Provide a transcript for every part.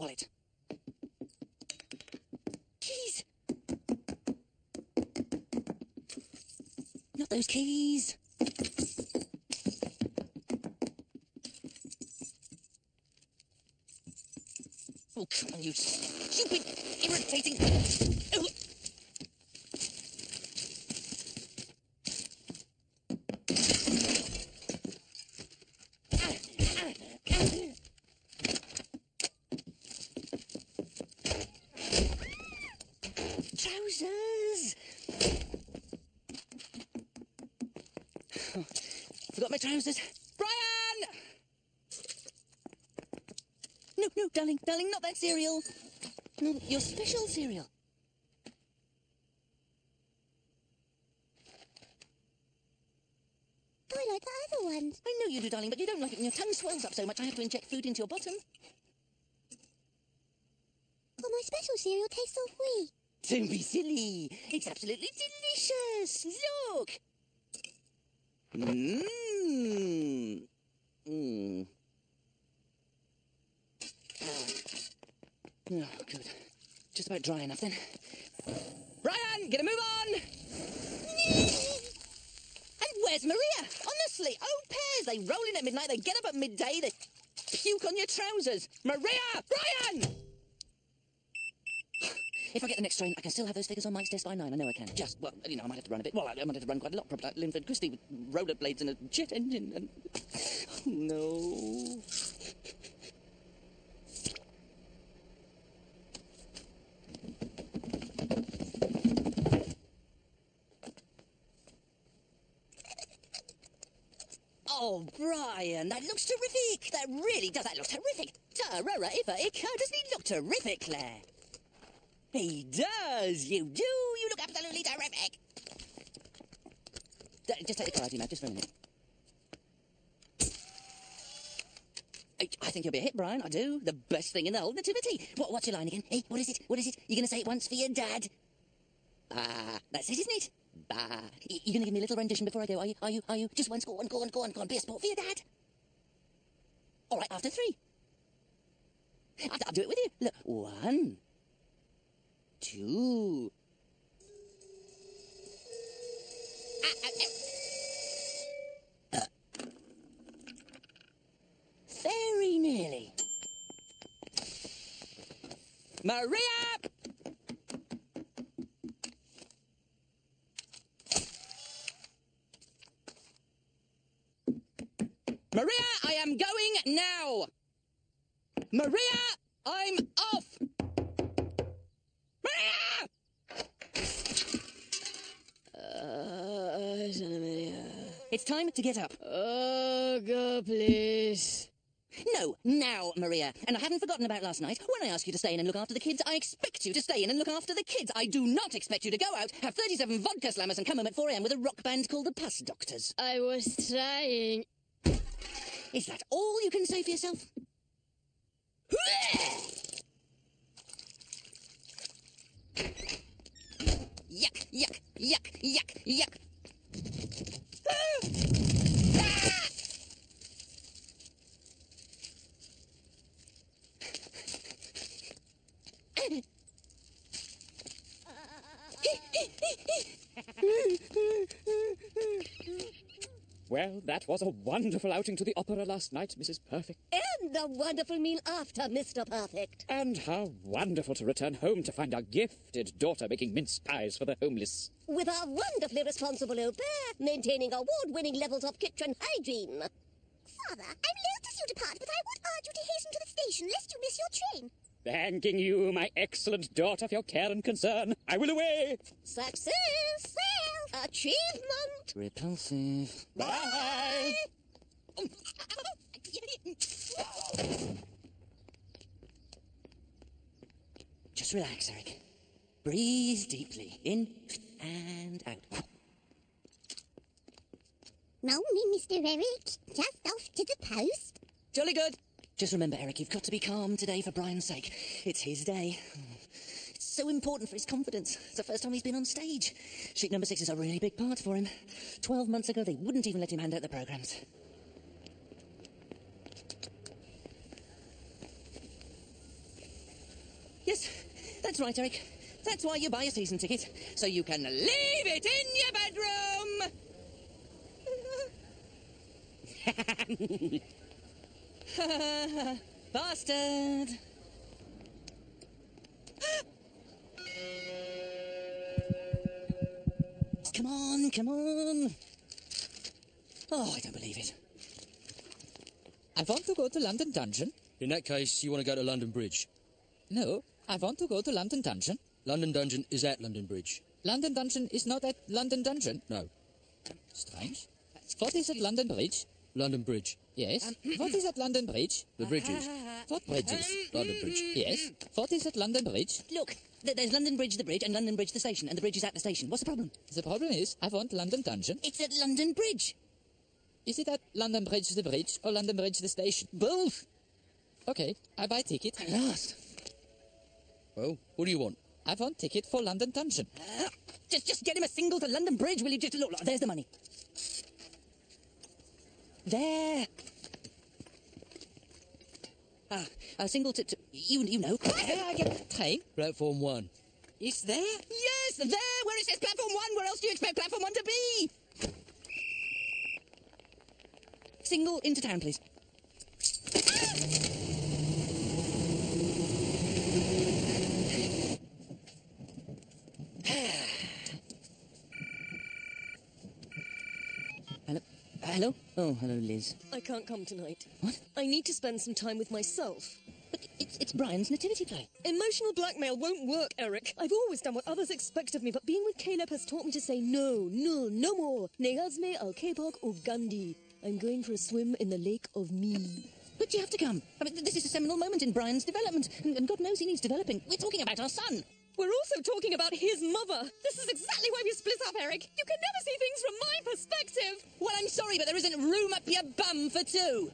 Wallet. Keys. Not those keys. Oh, come on, you stupid, irritating... Oh. Trousers! Oh, forgot my trousers. Brian! No, no, darling, not that cereal. No, your special cereal. I like the other ones. I know you do, darling, but you don't like it when your tongue swells up so much I have to inject food into your bottom. Oh, my special cereal tastes so sweet. Don't be silly. It's absolutely delicious. Look. Mmm. Mmm. Oh, good. Just about dry enough then. Brian, get a move on! And where's Maria? Honestly, oh, pairs. They roll in at midnight, they get up at midday, they puke on your trousers. Maria! Brian! If I get the next train, I can still have those figures on Mike's desk by 9. I know I can. Just, well, you know, I might have to run a bit. Well, I might have to run quite a lot, probably like Linford Christie with rollerblades and a jet engine and... Oh, no. Oh, Brian, that looks terrific. That really does. That looks terrific. Doesn't he look terrific, Claire? He does. You do. You look absolutely terrific. Just take the car out of your mouth, just for a minute. I think you'll be a hit, Brian. I do. The best thing in the whole Nativity. What's your line again? Hey, what is it? What is it? You're going to say it once for your dad? Bah. That's it, isn't it? Bah. You're going to give me a little rendition before I go, are you? Just once. Go on. Be a sport for your dad. All right, after 3. I'll do it with you. Look, 1, 2. Very nearly. Maria! Maria, I am going now. Maria, I'm off. Maria! It's time to get up. Oh, go, please. No, now, Maria. And I haven't forgotten about last night. When I ask you to stay in and look after the kids, I expect you to stay in and look after the kids. I do not expect you to go out, have 37 vodka slammers and come home at 4 a.m. with a rock band called the Puss Doctors. I was trying. Is that all you can say for yourself? Yuck, yuck, yuck, yuck, yuck. Well, that was a wonderful outing to the opera last night, Mrs. Perfect. And a wonderful meal after, Mr. Perfect. And how wonderful to return home to find our gifted daughter making mince pies for the homeless. With our wonderfully responsible au pair, maintaining award-winning levels of kitchen hygiene. Father, I'm loath to see you depart, but I would urge you to hasten to the station lest you miss your train. Thanking you, my excellent daughter, for your care and concern. I will away. Success! Well, achievement! Repulsive. Bye! Just relax, Eric. Breathe deeply. In and out. Now me, Mr. Eric. Just off to the post. Jolly good. Just remember, Eric, you've got to be calm today for Brian's sake. It's his day. It's so important for his confidence. It's the first time he's been on stage. Sheet number 6 is a really big part for him. 12 months ago, they wouldn't even let him hand out the programmes. Yes, that's right, Eric. That's why you buy a season ticket, so you can leave it in your bedroom. Bastard. Come on, come on. Oh, I don't believe it. I want to go to London Dungeon. In that case, you want to go to London Bridge. No, I want to go to London Dungeon. London Dungeon is at London Bridge. London Dungeon is not at London Dungeon. No. Strange. What is at London Bridge? London Bridge. Yes. What is at London Bridge? The bridges. What bridges? London Bridge. Yes. What is at London Bridge? Look, there's London Bridge the bridge and London Bridge the station, and the bridge is at the station. What's the problem? The problem is, I want London Dungeon. It's at London Bridge. Is it at London Bridge the bridge or London Bridge the station? Both. Okay, I buy ticket. At last. Well, what do you want? I want ticket for London Dungeon. Just get him a single to London Bridge, will you? Just look, there's the money. There. A single to you know. Where I get train? Platform 1. Is there? Yes, there, where it says platform 1. Where else do you expect platform 1 to be? Single into town, please. Hello? Hello? Oh, hello, Liz. I can't come tonight. What? I need to spend some time with myself. But it's Brian's nativity play. Emotional blackmail won't work, Eric. I've always done what others expect of me, but being with Caleb has taught me to say no, no more. Negazme al Kepok o Gandhi. I'm going for a swim in the lake of me. But you have to come. I mean, this is a seminal moment in Brian's development, and God knows he needs developing. We're talking about our son. We're also talking about his mother. This is exactly why we split up, Eric. You can never see things from my perspective. Well, I'm sorry, but there isn't room up your bum for two.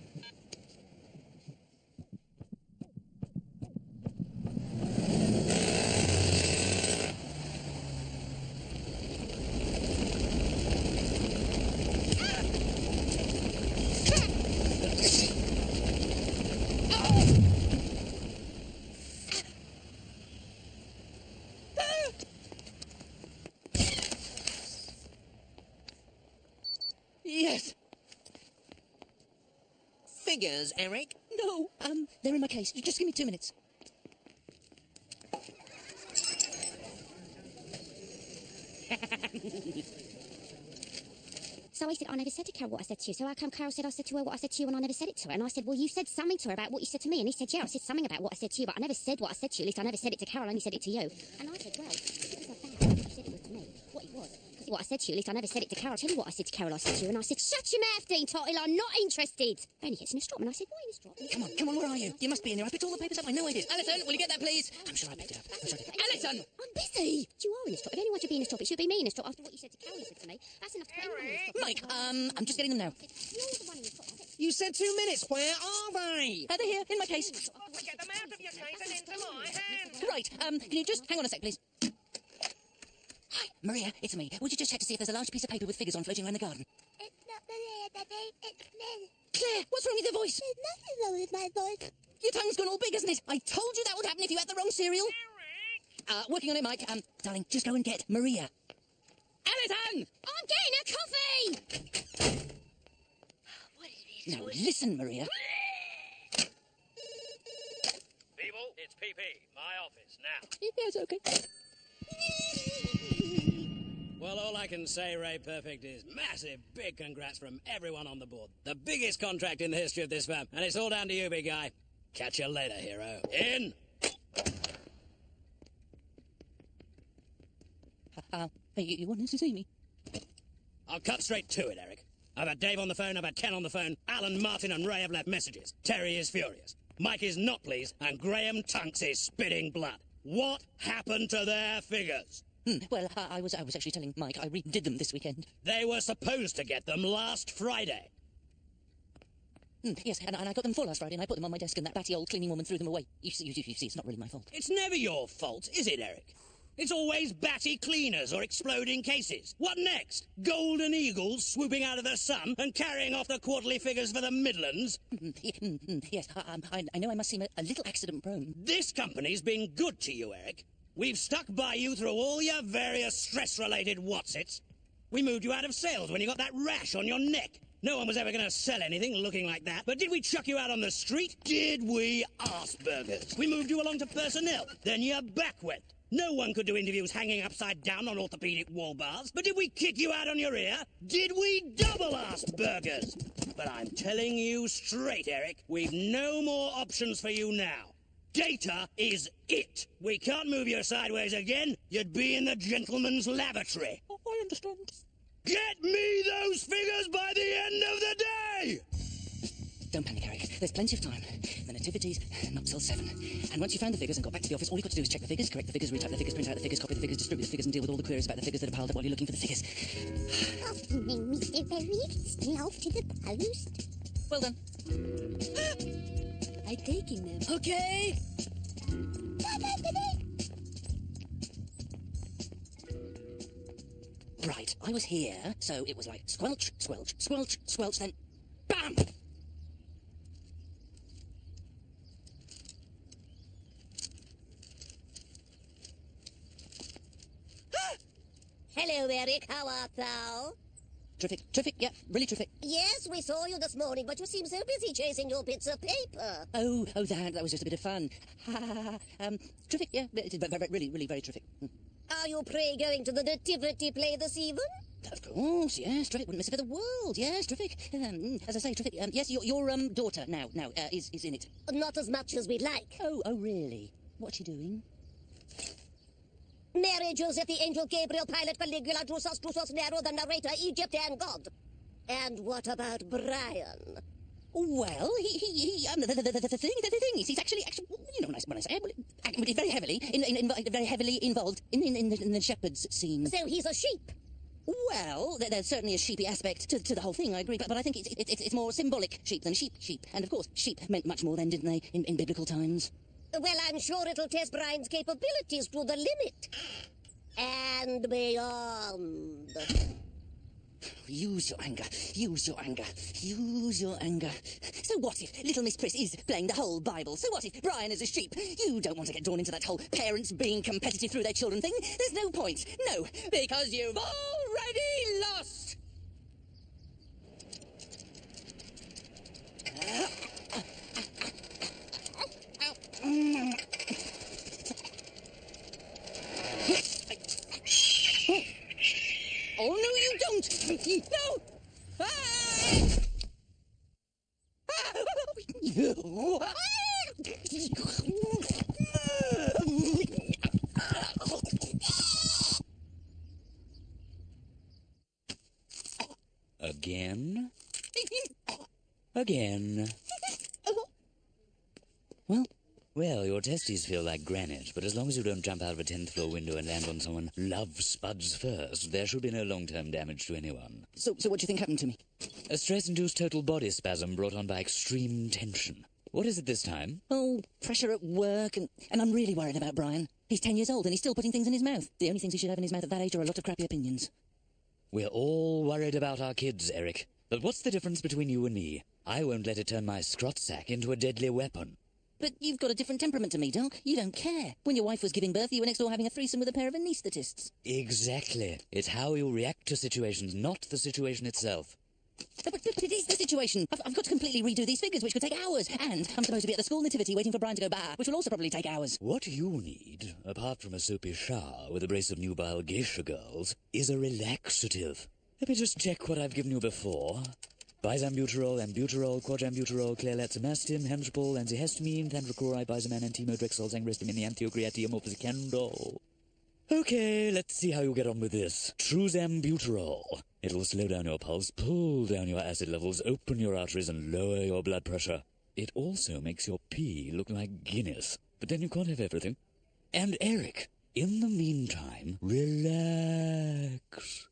Yes. Figures, Eric? No, they're in my case. Just give me 2 minutes. So I said, I never said to Carol what I said to you. So how come Carol said I said to her what I said to you and I never said it to her? And I said, well, you said something to her about what you said to me. And he said, yeah, I said something about what I said to you, but I never said what I said to you. At least I never said it to Carol, I only said it to you. And I said, well, it was a fact. You said it was to me. What it was. Because what I said to you, at least I never said it to Carol. I'll tell you what I said to Carol, I said to you. And I said, shut your mouth, Dean Tottle, I'm not interested. Then he gets in a strop. And I said, why in a strop? Come on, where are you? You must be in there. I picked all the papers up. I know I did. Alison, will you get that, please? I'm sure I picked it up. I'm sure I did. Alison! I'm busy. You are in a strop. If anyone should be in a strop, it should be me in a strop. After what you said to Carol, you said to me. That's enough to put anyone in a strop. Mike, I'm just getting them now. You're the one in the strop. I said, You said 2 minutes. Where are they? They're here, in my case. Get them out of your case and into my hand. Right, can you just hang on a sec, please? Hi, Maria, it's me. Would you just check to see if there's a large piece of paper with figures on floating around the garden? it's not Maria, Daddy. It's me. Claire, what's wrong with your voice? There's nothing wrong with my voice. Your tongue's gone all big, isn't it? I told you that would happen if you had the wrong cereal. Working on it, Mike. Darling, just go and get Maria. Alison! I'm getting a coffee! What is Now listen, Maria. People, it's PP, my office, now. Yes, okay. Well, all I can say, Ray Perfect, is massive, big congrats from everyone on the board. The biggest contract in the history of this firm, and it's all down to you, big guy. Catch you later, hero. In! Hey, you wanted to see me? I'll cut straight to it, Eric. I've had Dave on the phone, I've had Ken on the phone, Alan, Martin and Ray have left messages. Terry is furious. Mike is not pleased, and Graham Tunks is spitting blood. What happened to their figures? Well, I was actually telling Mike I redid them this weekend. They were supposed to get them last Friday. Yes, and I got them for last Friday, and I put them on my desk, and that batty old cleaning woman threw them away. You see, it's not really my fault. It's never your fault, is it, Eric? It's always batty cleaners or exploding cases. What next? Golden eagles swooping out of the sun and carrying off the quarterly figures for the Midlands? Yes, I know I must seem a little accident-prone. This company's been good to you, Eric. We've stuck by you through all your various stress-related whatsits. We moved you out of sales when you got that rash on your neck. No one was ever going to sell anything looking like that. But did we chuck you out on the street? Did we, arseburgers? We moved you along to personnel. Then your back went. No one could do interviews hanging upside down on orthopedic wall bars. But did we kick you out on your ear? Did we double-ass burgers? But I'm telling you straight, Eric, we've no more options for you now. Data is it. We can't move you sideways again. You'd be in the gentleman's lavatory. Oh, I understand. Get me those figures by the end of the day! Don't panic, Eric. There's plenty of time. The Nativity's not till 7. And once you found the figures and got back to the office, all you've got to do is check the figures, correct the figures, retype the figures, print out the figures, copy the figures, distribute the figures, and deal with all the queries about the figures that are piled up while you're looking for the figures. Afternoon, Mr. Berry. Still off to the post. Well done. I'm taking them. Okay. Right, I was here, so it was like squelch, squelch, squelch, squelch, then BAM! Hello, Eric. How art thou? Terrific, yeah, really terrific. Yes, we saw you this morning, but you seem so busy chasing your bits of paper. Oh, that was just a bit of fun. Terrific, yeah, really very terrific. Are you, pray, going to the Nativity play this evening? Of course, yes, terrific. Wouldn't miss it for the world. Yes, terrific. As I say, terrific. Yes, your daughter now is in it. Not as much as we'd like. Oh, really? What's she doing? Mary Joseph, the angel Gabriel, Pilate, Caligula, Drusus, Nero, the narrator, Egypt, and God. And what about Brian? Well, the thing is, he's actually, you know, when I say it, very heavily involved in the shepherd's scene. So he's a sheep. Well, there's certainly a sheepy aspect to the whole thing, I agree, but I think it's more symbolic sheep than sheep. And of course, sheep meant much more then, didn't they, in biblical times? Well, I'm sure it'll test Brian's capabilities to the limit. And beyond. Use your anger. Use your anger. Use your anger. So what if Little Miss Priss is playing the whole Bible? So what if Brian is a sheep? You don't want to get drawn into that whole parents being competitive through their children thing. There's no point. No, because you've already lost. Oh, no, you don't! No! Again? Again. Well, your testes feel like granite, but as long as you don't jump out of a 10th floor window and land on someone love spuds first, there should be no long-term damage to anyone. So what do you think happened to me? A stress-induced total body spasm brought on by extreme tension. What is it this time? Oh, pressure at work, and I'm really worried about Brian. He's 10 years old and he's still putting things in his mouth. The only things he should have in his mouth at that age are a lot of crappy opinions. We're all worried about our kids, Eric. But what's the difference between you and me? I won't let it turn my scrot sack into a deadly weapon. But you've got a different temperament to me, Doc. You don't care. When your wife was giving birth, you were next door having a threesome with a pair of anaesthetists. Exactly. It's how you react to situations, not the situation itself. But it is the situation. I've got to completely redo these figures, which could take hours. And I'm supposed to be at the school nativity waiting for Brian to go bah, which will also probably take hours. What you need, apart from a soapy shower with a brace of nubile geisha girls, is a relaxative. Let me just check what I've given you before. Bisambuterol, ambuterol, quadrambuterol, clairlatimastine, henspol, antihistamine, thandrachloride, bisaman, antimodrexol, zangristamine, antiocreati, amorphicandol. Okay, let's see how you get on with this. Truzambuterol. It'll slow down your pulse, pull down your acid levels, open your arteries, and lower your blood pressure. It also makes your pee look like Guinness. But then you can't have everything. And Eric, in the meantime, relax.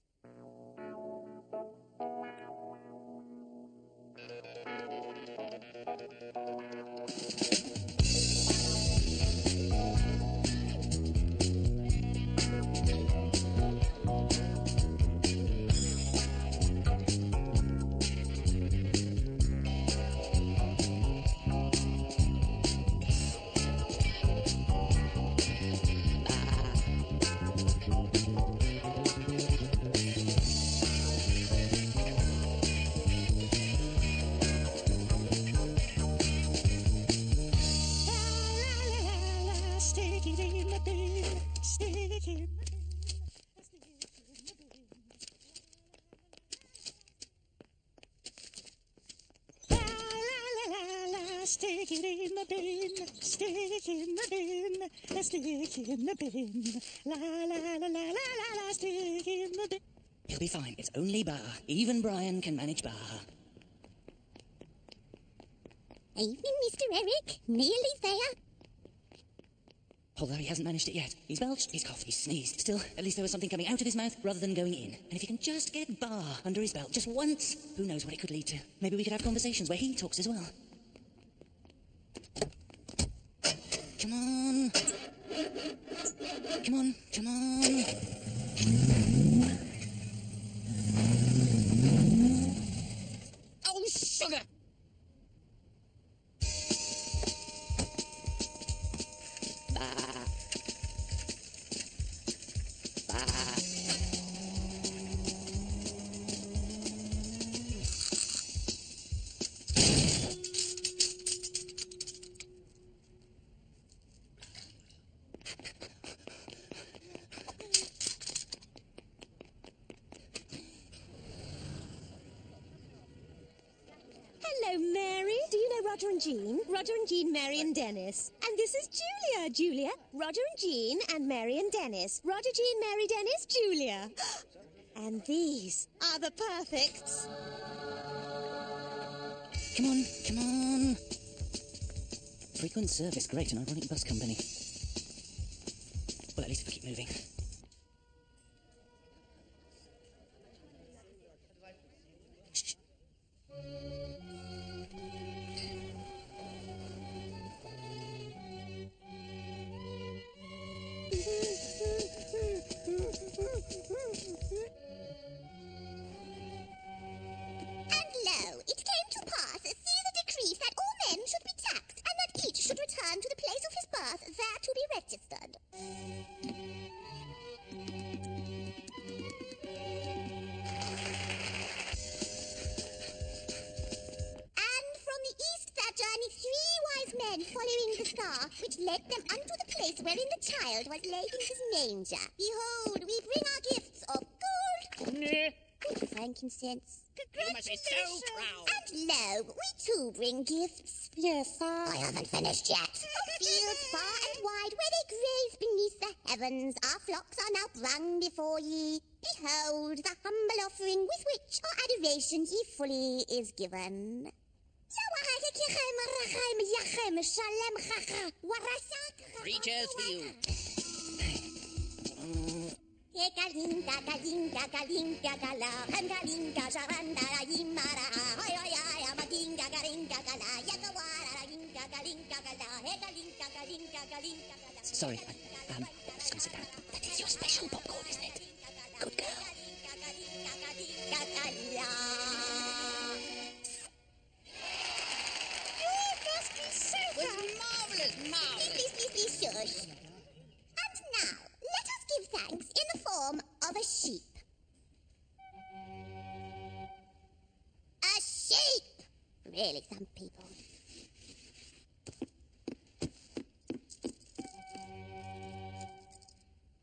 stick it in the bin, stick it in the bin. Stick it in the bin, stick in the bin, stick in the bin. La la la la la la, stick in the bin. He'll be fine. It's only Bar. Even Brian can manage Bar. Evening, Mr. Eric. Nearly there. Although he hasn't managed it yet. He's belched, he's coughed, he's sneezed. Still, at least there was something coming out of his mouth rather than going in. And if he can just get Bar under his belt just once, who knows what it could lead to. Maybe we could have conversations where he talks as well. Come on. Come on, come on. Oh, sugar! Hello, Mary. Do you know Roger and Jean? Roger and Jean, Mary and Dennis. And this is Julia. Julia. Roger and Jean and Mary and Dennis. Roger, Jean, Mary, Dennis, Julia. And these are the perfects. Come on, come on. Frequent service, great, an ironic bus company. Well, at least if we keep moving. Shh. And lo, it came to pass, see the decree that all men should be taxed, and that each should return to the place of his birth, there to be registered. And from the east there journeyed 3 wise men following the star, which led them unto the place wherein the child was laid in his manger. Behold, we bring our gifts of gold, good frankincense, You must be so proud. and lo, we too bring gifts. Yes, sir. I haven't finished yet. Of fields far and wide, where they graze beneath the heavens, our flocks are now brung before ye. Behold the humble offering with which our adoration ye fully is given. Preachers for you. Sorry, I'm just gonna sit down. That is your special popcorn, isn't it? Good girl. Please, shush. And now, let us give thanks in the form of a sheep. A sheep! Really, some people.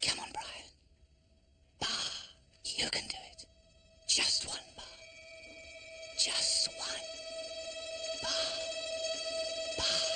Come on, Brian. Bar, you can do it. Just one bar. Just one. Bar. Bar.